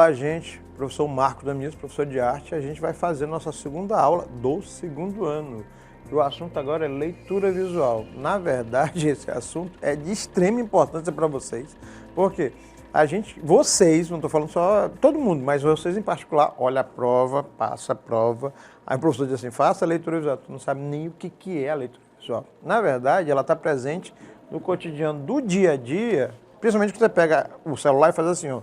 a gente, professor Marcos Damias, professor de arte, a gente vai fazer nossa segunda aula do segundo ano. E o assunto agora é leitura visual. Na verdade, esse assunto é de extrema importância para vocês, porque vocês, não estou falando só todo mundo, mas vocês em particular, olha a prova, passa a prova, aí o professor diz assim, faça a leitura visual, tu não sabe nem o que é a leitura visual. Na verdade, ela está presente no cotidiano do dia a dia, principalmente quando você pega o celular e faz assim, ó,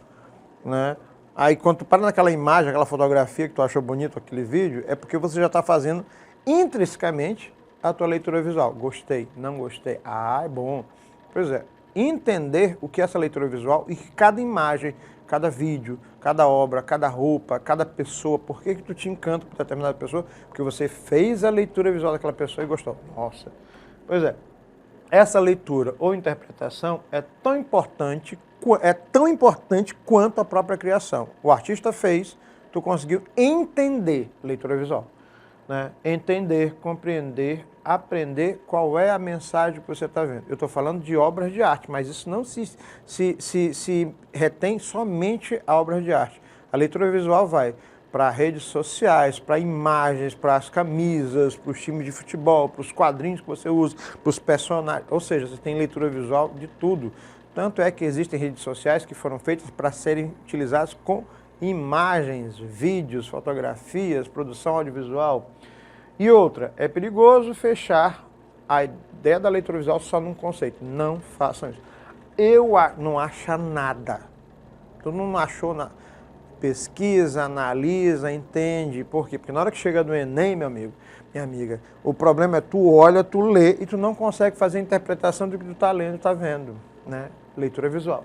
né? Aí quando tu para naquela imagem, aquela fotografia que tu achou bonito, aquele vídeo, é porque você já está fazendo intrinsecamente a tua leitura visual. Gostei, não gostei, é bom. Pois é, entender o que é essa leitura visual e cada imagem, cada vídeo, cada obra, cada roupa, cada pessoa, por que tu te encanta por determinada pessoa? Porque você fez a leitura visual daquela pessoa e gostou. Nossa, pois é. Essa leitura ou interpretação é tão importante quanto a própria criação. O artista fez, tu conseguiu entender leitura visual, né? Entender, compreender, aprender qual é a mensagem que você está vendo. Eu estou falando de obras de arte, mas isso não se retém somente a obras de arte. A leitura visual vai para redes sociais, para imagens, para as camisas, para os times de futebol, para os quadrinhos que você usa, para os personagens. Ou seja, você tem leitura visual de tudo. Tanto é que existem redes sociais que foram feitas para serem utilizadas com imagens, vídeos, fotografias, produção audiovisual. E outra, é perigoso fechar a ideia da leitura visual só num conceito. Não façam isso. Não acha nada. Tu não achou nada. Pesquisa, analisa, entende. Por quê? Porque na hora que chega do Enem, meu amigo, minha amiga, o problema é tu olha, tu lê e tu não consegue fazer a interpretação do que tu está lendo, está vendo, né? Leitura visual.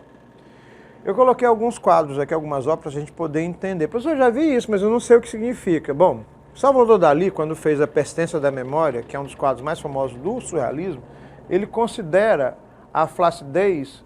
Eu coloquei alguns quadros aqui, algumas obras, para a gente poder entender. Professor, eu já vi isso, mas eu não sei o que significa. Bom, Salvador Dalí, quando fez A Persistência da Memória, que é um dos quadros mais famosos do surrealismo, ele considera a flacidez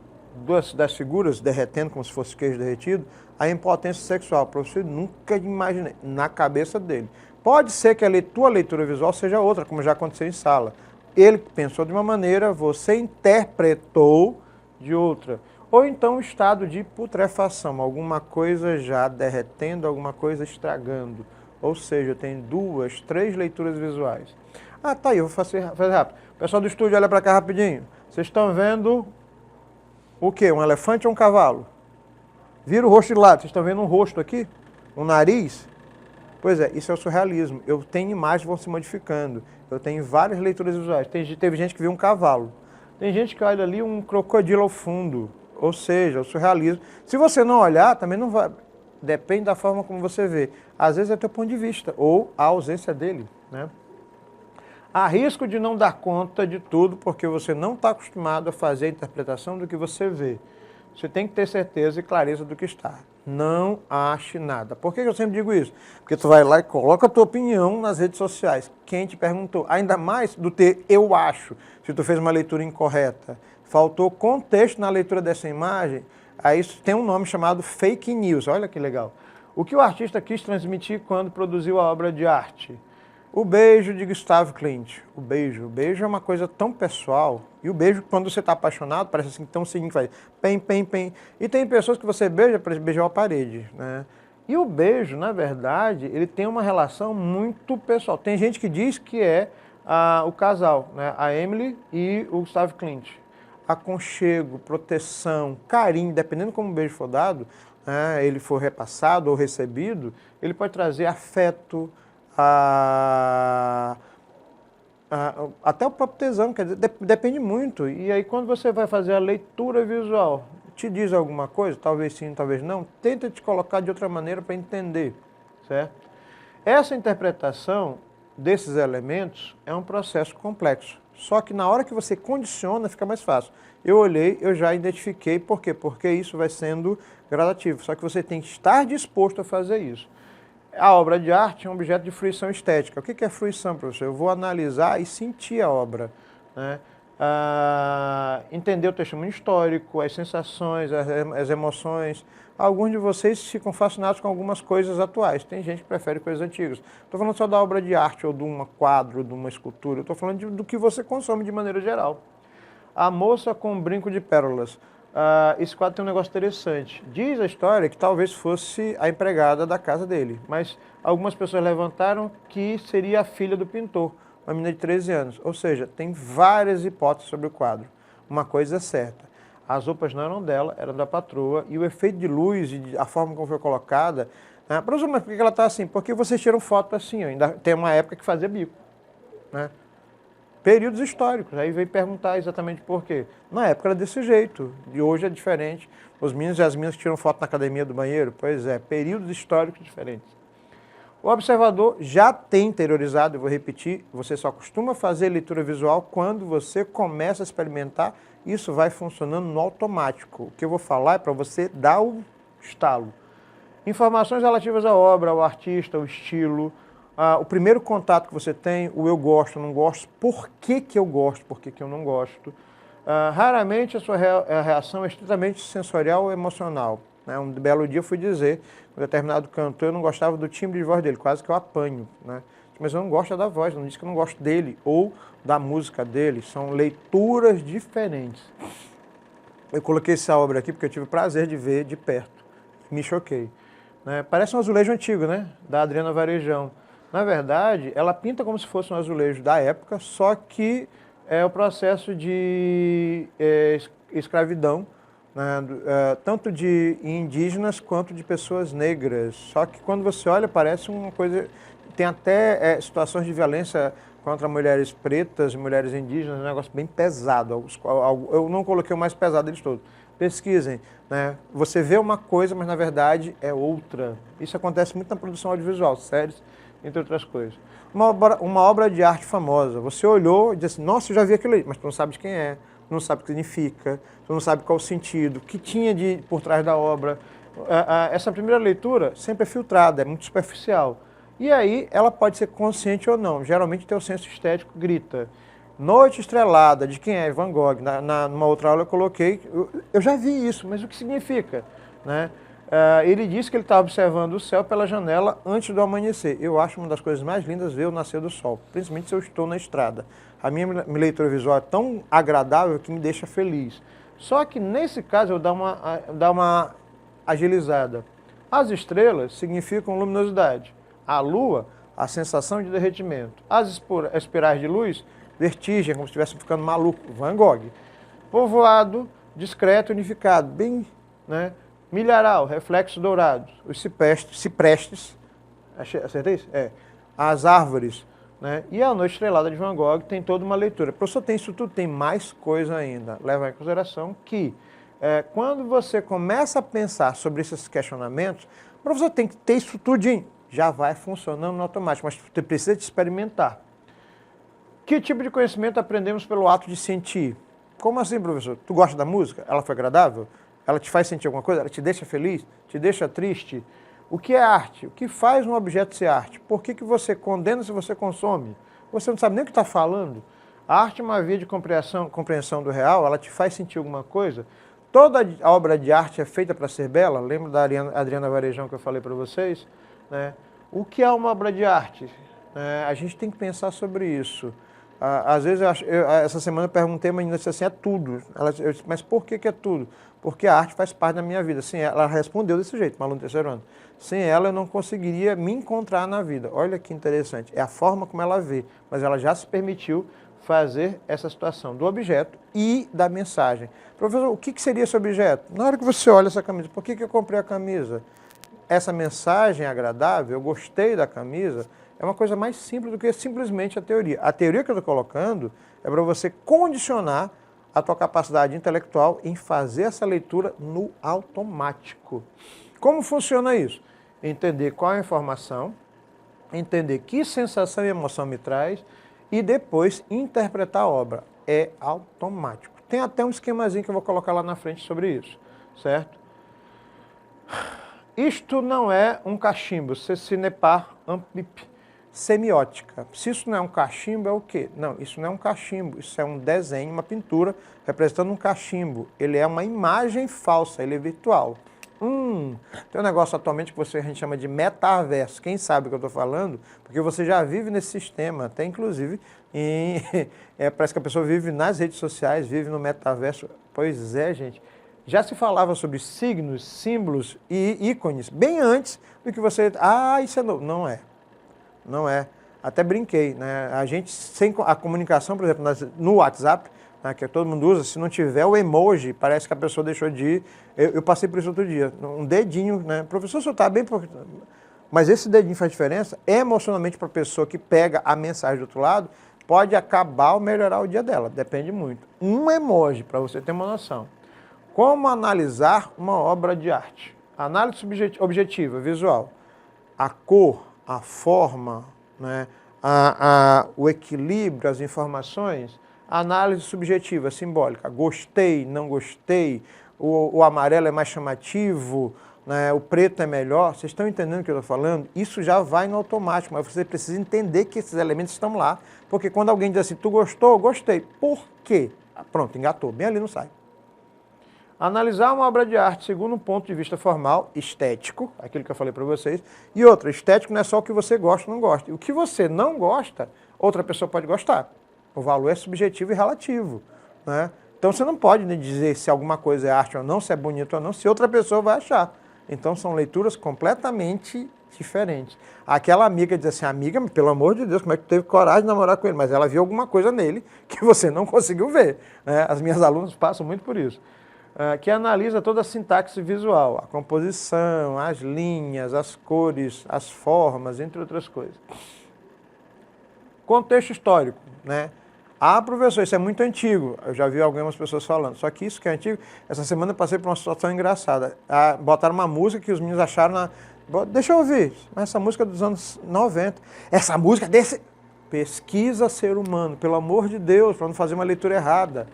das figuras derretendo, como se fosse queijo derretido, a impotência sexual. Professor, nunca imaginei, na cabeça dele. Pode ser que a tua leitura visual seja outra, como já aconteceu em sala. Ele pensou de uma maneira, você interpretou de outra. Ou então um estado de putrefação, alguma coisa já derretendo, alguma coisa estragando. Ou seja, tem 2, 3 leituras visuais. Tá aí, eu vou fazer rápido. Pessoal do estúdio, olha para cá rapidinho. Vocês estão vendo o quê? Um elefante ou um cavalo? Vira o rosto de lado. Vocês estão vendo um rosto aqui? Um nariz? Pois é, isso é o surrealismo. Eu tenho imagens que vão se modificando. Eu tenho várias leituras visuais. Teve gente que viu um cavalo. Tem gente que olha ali um crocodilo ao fundo. Ou seja, o surrealismo. Se você não olhar, também não vai. Depende da forma como você vê. Às vezes é teu ponto de vista, ou a ausência dele, né? Há risco de não dar conta de tudo, porque você não está acostumado a fazer a interpretação do que você vê. Você tem que ter certeza e clareza do que está. Não ache nada. Por que eu sempre digo isso? Porque tu vai lá e coloca a tua opinião nas redes sociais. Quem te perguntou? Ainda mais do ter eu acho. Se tu fez uma leitura incorreta, faltou contexto na leitura dessa imagem, aí isso tem um nome chamado fake news. Olha que legal. O que o artista quis transmitir quando produziu a obra de arte? O beijo de Gustav Klimt. O beijo é uma coisa tão pessoal. E o beijo, quando você está apaixonado, parece assim tão seguinte, faz pem, pem, pem. E tem pessoas que você beija para beijar a parede, né? E o beijo, na verdade, ele tem uma relação muito pessoal. Tem gente que diz que é o casal, né? A Emily e o Gustav Klimt. Aconchego, proteção, carinho, dependendo como o beijo for dado, né, ele for repassado ou recebido, ele pode trazer afeto, até o próprio tesão, quer dizer, depende muito. E aí quando você vai fazer a leitura visual, te diz alguma coisa, talvez sim, talvez não, tenta te colocar de outra maneira para entender, certo? Essa interpretação desses elementos é um processo complexo. Só que na hora que você condiciona, fica mais fácil. Eu olhei, eu já identifiquei. Por quê? Porque isso vai sendo gradativo. Só que você tem que estar disposto a fazer isso. A obra de arte é um objeto de fruição estética. O que é fruição, professor? Eu vou analisar e sentir a obra, né? Entender o testemunho histórico, as sensações, as emoções. Alguns de vocês ficam fascinados com algumas coisas atuais. Tem gente que prefere coisas antigas. Estou falando só da obra de arte, ou de um quadro, de uma escultura. Estou falando do que você consome de maneira geral. A moça com um brinco de pérolas. esse quadro tem um negócio interessante. Diz a história que talvez fosse a empregada da casa dele, mas algumas pessoas levantaram que seria a filha do pintor, uma menina de 13 anos. Ou seja, tem várias hipóteses sobre o quadro. Uma coisa é certa, as roupas não eram dela, eram da patroa, e o efeito de luz e a forma como foi colocada... Professor, mas por que ela está assim? Porque vocês tiram foto assim, ainda tem uma época que fazia bico, né? Períodos históricos, aí veio perguntar exatamente por quê. Na época era desse jeito, e hoje é diferente. Os meninos e as meninas que tiram foto na academia do banheiro, pois é, períodos históricos diferentes. O observador já tem interiorizado, eu vou repetir, você só costuma fazer leitura visual quando você começa a experimentar, isso vai funcionando no automático. O que eu vou falar é para você dar o estalo. Informações relativas à obra, ao artista, ao estilo, o primeiro contato que você tem, o eu gosto, não gosto, por que eu gosto, por que eu não gosto. Raramente a sua reação é estritamente sensorial ou emocional. Né? Um belo dia eu fui dizer, um determinado cantor, eu não gostava do timbre de voz dele, quase que eu apanho. Né? Mas eu não gosto da voz, não disse que eu não gosto dele ou da música dele, são leituras diferentes. Eu coloquei essa obra aqui porque eu tive o prazer de ver de perto, me choquei. Né? Parece um azulejo antigo, né? Da Adriana Varejão. Na verdade, ela pinta como se fosse um azulejo da época, só que é o processo de escravidão, né? Tanto de indígenas quanto de pessoas negras. Só que quando você olha, parece uma coisa... Tem até situações de violência contra mulheres pretas e mulheres indígenas, um negócio bem pesado. Eu não coloquei o mais pesado deles todos. Pesquisem, né? Você vê uma coisa, mas na verdade é outra. Isso acontece muito na produção audiovisual, séries, entre outras coisas. Uma obra de arte famosa, você olhou e disse assim, nossa, eu já vi aquilo aí, mas tu não sabe de quem é, tu não sabe o que significa, tu não sabe qual o sentido, o que tinha por trás da obra. Essa primeira leitura sempre é filtrada, é muito superficial. E aí ela pode ser consciente ou não, geralmente teu senso estético grita. Noite Estrelada, de quem é? Van Gogh. Numa outra aula eu coloquei, eu já vi isso, mas o que significa? Né? Ele disse que ele estava observando o céu pela janela antes do amanhecer. Eu acho uma das coisas mais lindas ver o nascer do sol, principalmente se eu estou na estrada. A minha leitura visual é tão agradável que me deixa feliz. Só que nesse caso eu dar uma agilizada. As estrelas significam luminosidade. A lua, a sensação de derretimento. As espirais de luz, vertigem, como se estivesse ficando maluco. Van Gogh. Povoado, discreto, unificado, bem, né? Milharal, reflexos dourados. Os ciprestes, acertei isso? As árvores, né? E a Noite Estrelada de Van Gogh tem toda uma leitura. Professor, tem isso tudo, tem mais coisa ainda. Leva em consideração que quando você começa a pensar sobre esses questionamentos, o professor tem que ter isso tudinho. Já vai funcionando no automático, mas você precisa de experimentar. Que tipo de conhecimento aprendemos pelo ato de sentir? Como assim, professor? Tu gosta da música? Ela foi agradável? Ela te faz sentir alguma coisa? Ela te deixa feliz? Te deixa triste? O que é arte? O que faz um objeto ser arte? Por que você condena se você consome? Você não sabe nem o que está falando. A arte é uma via de compreensão do real, ela te faz sentir alguma coisa. Toda a obra de arte é feita para ser bela. Lembra da Adriana Varejão que eu falei para vocês? Né? O que é uma obra de arte? A gente tem que pensar sobre isso. Às vezes, essa semana eu perguntei, a menina disse assim, é tudo. Eu disse, mas por que é tudo? Porque a arte faz parte da minha vida. Sem ela respondeu desse jeito, uma aluna do terceiro ano. Sem ela eu não conseguiria me encontrar na vida. Olha que interessante, é a forma como ela vê, mas ela já se permitiu fazer essa situação do objeto e da mensagem. Professor, o que seria esse objeto? Na hora que você olha essa camisa, por que eu comprei a camisa? Essa mensagem é agradável, eu gostei da camisa, é uma coisa mais simples do que simplesmente a teoria. A teoria que eu estou colocando é para você condicionar a tua capacidade intelectual em fazer essa leitura no automático. Como funciona isso? Entender qual é a informação, entender que sensação e emoção me traz e depois interpretar a obra. É automático. Tem até um esquemazinho que eu vou colocar lá na frente sobre isso, certo? Isto não é um cachimbo, Cecinepar Ampip, semiótica. Se isso não é um cachimbo, é o quê? Não, isso não é um cachimbo, isso é um desenho, uma pintura representando um cachimbo. Ele é uma imagem falsa, ele é virtual. Tem um negócio atualmente que a gente chama de metaverso. Quem sabe o que eu estou falando? Porque você já vive nesse sistema, até inclusive, parece que a pessoa vive nas redes sociais, vive no metaverso. Pois é, gente. Já se falava sobre signos, símbolos e ícones bem antes do que você... Ah, isso é novo. Não é. Não é. Até brinquei, né? A gente, sem a comunicação, por exemplo, no WhatsApp, né, que todo mundo usa, se não tiver o emoji, parece que a pessoa deixou de ir. Eu passei por isso outro dia. Um dedinho, né? Professor, o senhor está bem... Mas esse dedinho faz diferença emocionalmente para a pessoa que pega a mensagem do outro lado, pode acabar ou melhorar o dia dela, depende muito. Um emoji, para você ter uma noção. Como analisar uma obra de arte? Análise objetiva, visual. A cor, a forma, né? O equilíbrio, as informações. Análise subjetiva, simbólica. Gostei, não gostei, o amarelo é mais chamativo, né? O preto é melhor. Vocês estão entendendo o que eu estou falando? Isso já vai no automático, mas você precisa entender que esses elementos estão lá. Porque quando alguém diz assim, tu gostou? Gostei. Por quê? Pronto, engatou. Bem ali no sai. Analisar uma obra de arte segundo um ponto de vista formal, estético, aquilo que eu falei para vocês. E outra, estético não é só o que você gosta ou não gosta. O que você não gosta, outra pessoa pode gostar. O valor é subjetivo e relativo, né? Então você não pode dizer se alguma coisa é arte ou não, se é bonito ou não, se outra pessoa vai achar. Então são leituras completamente diferentes. Aquela amiga diz assim, amiga, pelo amor de Deus, como é que tu teve coragem de namorar com ele? Mas ela viu alguma coisa nele que você não conseguiu ver, né? As minhas alunas passam muito por isso. Que analisa toda a sintaxe visual, a composição, as linhas, as cores, as formas, entre outras coisas. Contexto histórico, né? Ah, professor, isso é muito antigo. Eu já vi algumas pessoas falando. Só que isso que é antigo, essa semana eu passei por uma situação engraçada. Botaram uma música que os meninos acharam Deixa eu ouvir. Mas essa música é dos anos 90. Essa música desse... Pesquisa ser humano, pelo amor de Deus, para não fazer uma leitura errada,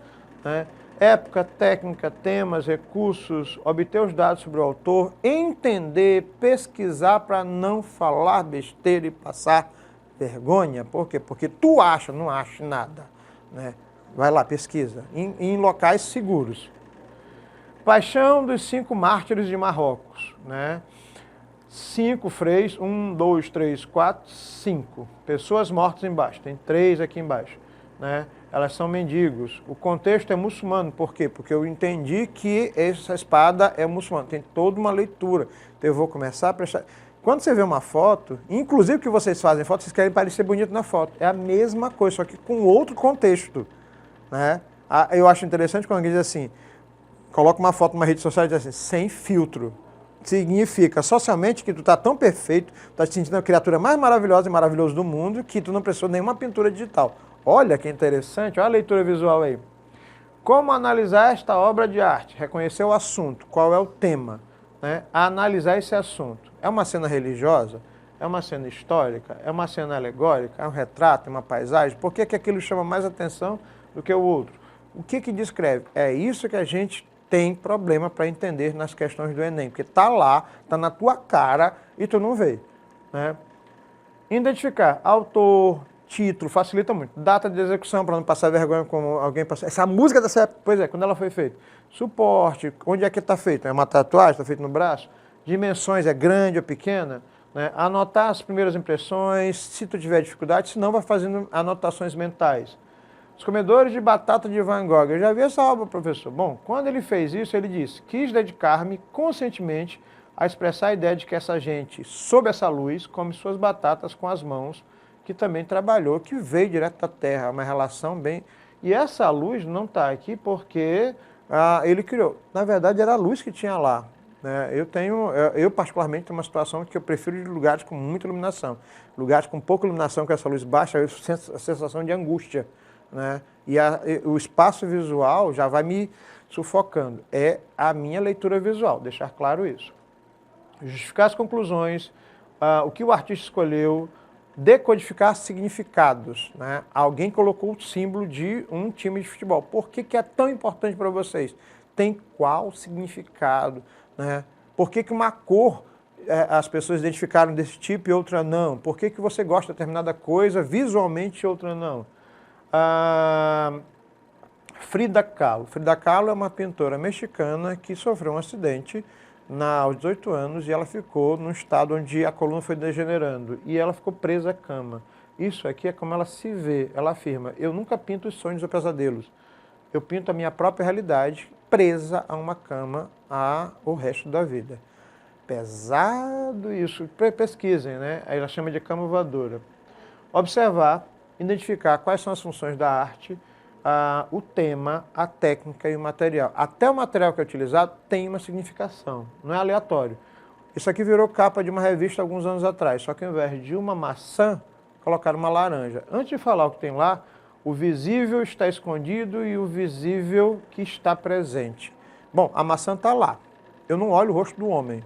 né? Época, técnica, temas, recursos, obter os dados sobre o autor, entender, pesquisar para não falar besteira e passar vergonha. Por quê? Porque tu acha, não acha nada, né? Vai lá, pesquisa. Em locais seguros. Paixão dos 5 mártires de Marrocos, né? 5 freis, 1, 2, 3, 4, 5. Pessoas mortas embaixo, tem 3 aqui embaixo, né? Elas são mendigos. O contexto é muçulmano, por quê? Porque eu entendi que essa espada é muçulmana. Tem toda uma leitura. Então eu vou começar a prestar... Quando você vê uma foto, inclusive que vocês fazem foto, vocês querem parecer bonito na foto. É a mesma coisa, só que com outro contexto, né? Eu acho interessante quando alguém diz assim, coloca uma foto numa rede social e diz assim, sem filtro. Significa socialmente que tu tá tão perfeito, tu tá te sentindo a criatura mais maravilhosa e maravilhosa do mundo, que tu não precisou de nenhuma pintura digital. Olha que interessante, olha a leitura visual aí. Como analisar esta obra de arte? Reconhecer o assunto, qual é o tema, né? Analisar esse assunto. É uma cena religiosa? É uma cena histórica? É uma cena alegórica? É um retrato? É uma paisagem? Por que que aquilo chama mais atenção do que o outro? O que que descreve? É isso que a gente tem problema para entender nas questões do Enem, porque está lá, está na tua cara e tu não vê, né? Identificar autor, título, facilita muito. Data de execução, para não passar vergonha como alguém passou. Essa música dessa época, pois é, quando ela foi feita. Suporte, onde é que está feito? É uma tatuagem, está feito no braço? Dimensões, é grande ou pequena? Né? Anotar as primeiras impressões, se tu tiver dificuldade, se não, vai fazendo anotações mentais. Os comedores de batata de Van Gogh. Eu já vi essa obra, professor. Bom, quando ele fez isso, ele disse, quis dedicar-me conscientemente a expressar a ideia de que essa gente, sob essa luz, come suas batatas com as mãos, que também trabalhou, que veio direto da terra, uma relação bem... E essa luz não está aqui porque ele criou. Na verdade, era a luz que tinha lá, né? Eu particularmente tenho uma situação que eu prefiro de lugares com muita iluminação. Lugares com pouca iluminação, com essa luz baixa, eu sinto a sensação de angústia, né? E o espaço visual já vai me sufocando. É a minha leitura visual, deixar claro isso. Justificar as conclusões, o que o artista escolheu, decodificar significados, né? Alguém colocou o símbolo de um time de futebol. Por que que é tão importante para vocês? Tem qual significado, né? Por que que uma cor as pessoas identificaram desse tipo e outra não? Por que que você gosta de determinada coisa visualmente e outra não? Frida Kahlo. Frida Kahlo é uma pintora mexicana que sofreu um acidente aos 18 anos e ela ficou num estado onde a coluna foi degenerando e ela ficou presa à cama. Isso aqui é como ela se vê. Ela afirma, eu nunca pinto os sonhos ou pesadelos. Eu pinto a minha própria realidade presa a uma cama o resto da vida. Pesado isso. Pesquisem, né? Aí ela chama de cama voadora. Observar, identificar quais são as funções da arte, o tema, a técnica e o material. Até o material que é utilizado tem uma significação, não é aleatório. Isso aqui virou capa de uma revista alguns anos atrás, só que ao invés de uma maçã, colocaram uma laranja. Antes de falar o que tem lá, o visível está escondido e o visível que está presente. Bom, a maçã está lá. Eu não olho o rosto do homem.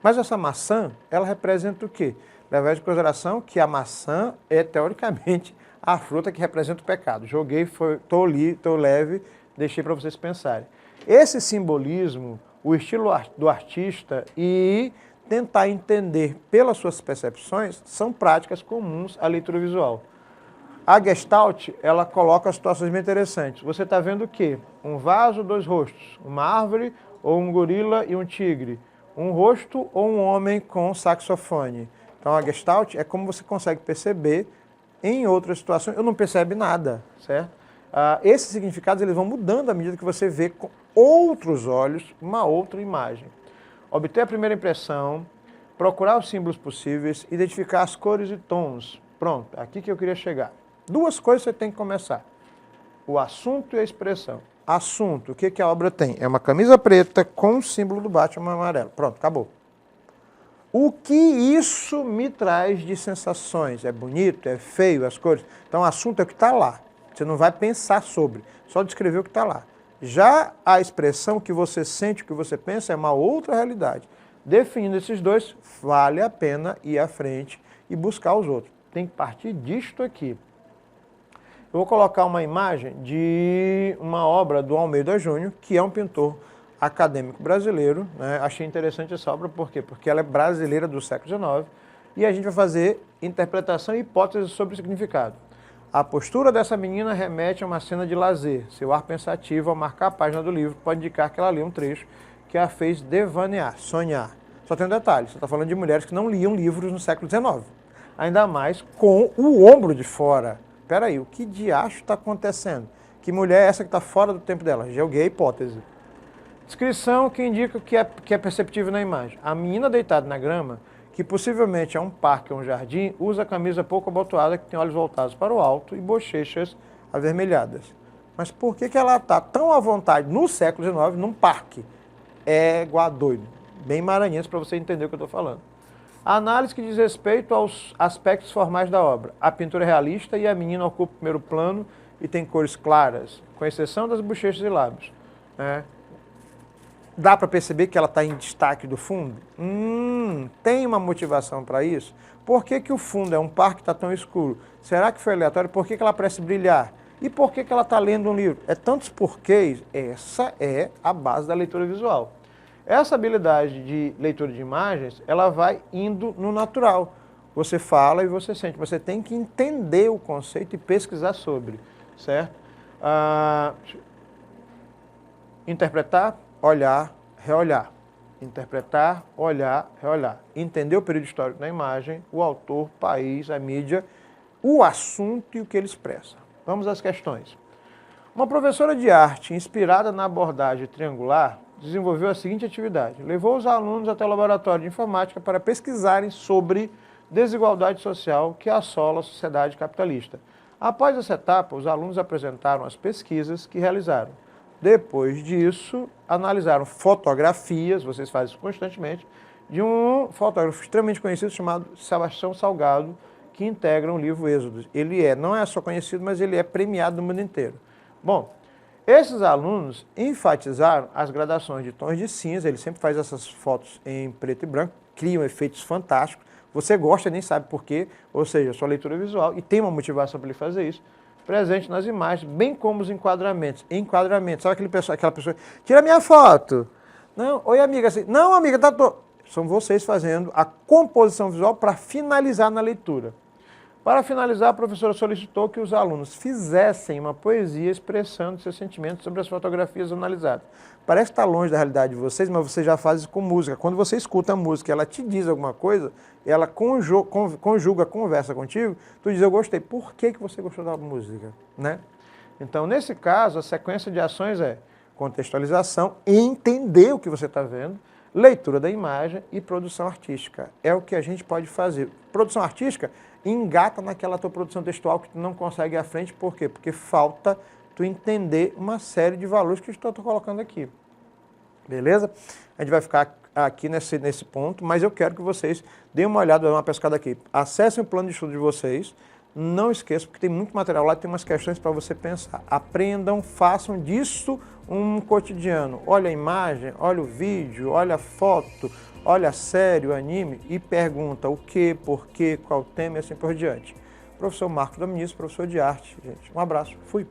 Mas essa maçã, ela representa o quê? Leva em consideração que a maçã é, teoricamente, a fruta que representa o pecado. Joguei, estou leve, deixei para vocês pensarem. Esse simbolismo, o estilo do artista e tentar entender pelas suas percepções são práticas comuns à leitura visual. A Gestalt, ela coloca situações bem interessantes. Você está vendo o quê? Um vaso, dois rostos. Uma árvore ou um gorila e um tigre. Um rosto ou um homem com saxofone. Então a Gestalt é como você consegue perceber em outras situações. Eu não percebo nada, certo? Esses significados eles vão mudando à medida que você vê com outros olhos uma outra imagem. Obter a primeira impressão, procurar os símbolos possíveis, identificar as cores e tons. Pronto, aqui que eu queria chegar. Duas coisas você tem que começar. O assunto e a expressão. Assunto, o que a obra tem? É uma camisa preta com o símbolo do Batman amarelo. Pronto, acabou. O que isso me traz de sensações? É bonito? É feio? As cores? Então, o assunto é o que está lá. Você não vai pensar sobre, só descrever o que está lá. Já a expressão que você sente, o que você pensa, é uma outra realidade. Definindo esses dois, vale a pena ir à frente e buscar os outros. Tem que partir disto aqui. Eu vou colocar uma imagem de uma obra do Almeida Júnior, que é um pintor acadêmico brasileiro, né? Achei interessante essa obra, por quê? Porque ela é brasileira do século XIX e a gente vai fazer interpretação e hipótese sobre o significado. A postura dessa menina remete a uma cena de lazer. Seu ar pensativo ao marcar a página do livro pode indicar que ela lê um trecho que a fez devanear, sonhar. Só tem um detalhe, você está falando de mulheres que não liam livros no século XIX. Ainda mais com o ombro de fora. Espera aí, o que diacho está acontecendo? Que mulher é essa que está fora do tempo dela? Joguei a hipótese. Descrição que indica o que é perceptível na imagem. A menina deitada na grama, que possivelmente é um parque ou um jardim, usa a camisa pouco abotoada que tem olhos voltados para o alto e bochechas avermelhadas. Mas por que ela está tão à vontade no século XIX num parque? É igual a doido. Bem maranhense para você entender o que eu estou falando. A análise que diz respeito aos aspectos formais da obra. A pintura é realista e a menina ocupa o primeiro plano e tem cores claras, com exceção das bochechas e lábios. Dá para perceber que ela está em destaque do fundo? Tem uma motivação para isso? Por que o fundo é um parque que está tão escuro? Será que foi aleatório? Por que ela parece brilhar? E por que ela está lendo um livro? É tantos porquês. Essa é a base da leitura visual. Essa habilidade de leitura de imagens, ela vai indo no natural. Você fala e você sente. Você tem que entender o conceito e pesquisar sobre, certo? Interpretar, olhar, reolhar. Interpretar, olhar, reolhar. Entender o período histórico da imagem, o autor, o país, a mídia, o assunto e o que ele expressa. Vamos às questões. Uma professora de arte inspirada na abordagem triangular desenvolveu a seguinte atividade. Levou os alunos até o laboratório de informática para pesquisarem sobre desigualdade social que assola a sociedade capitalista. Após essa etapa, os alunos apresentaram as pesquisas que realizaram. Depois disso, analisaram fotografias, vocês fazem isso constantemente, de um fotógrafo extremamente conhecido chamado Sebastião Salgado, que integra o livro Êxodos. Ele não é só conhecido, mas ele é premiado no mundo inteiro. Bom, esses alunos enfatizaram as gradações de tons de cinza, ele sempre faz essas fotos em preto e branco, criam efeitos fantásticos, você gosta e nem sabe por quê, ou seja, sua leitura visual, e tem uma motivação para ele fazer isso, presente nas imagens, bem como os enquadramentos. Enquadramentos, sabe aquela pessoa, tira minha foto. Não, oi amiga, assim, não amiga, são vocês fazendo a composição visual para finalizar na leitura. Para finalizar, a professora solicitou que os alunos fizessem uma poesia expressando seus sentimentos sobre as fotografias analisadas. Parece que está longe da realidade de vocês, mas você já faz isso com música. Quando você escuta a música, ela te diz alguma coisa, ela conjuga, conversa contigo, tu diz, eu gostei. Por que você gostou da música? Né? Então, nesse caso, a sequência de ações é contextualização, entender o que você está vendo, leitura da imagem e produção artística. É o que a gente pode fazer. Produção artística engata naquela tua produção textual que tu não consegue ir à frente. Por quê? Porque falta tu entender uma série de valores que eu estou colocando aqui. Beleza? A gente vai ficar aqui nesse ponto, mas eu quero que vocês deem uma olhada, uma pescada aqui. Acessem o plano de estudo de vocês. Não esqueçam, porque tem muito material lá, tem umas questões para você pensar. Aprendam, façam disso um cotidiano. Olha a imagem, olha o vídeo, olha a foto, olha a série, o anime e pergunta o que, por quê, qual o tema e assim por diante. Professor Marcos Dominici, professor de arte. Gente, um abraço. Fui.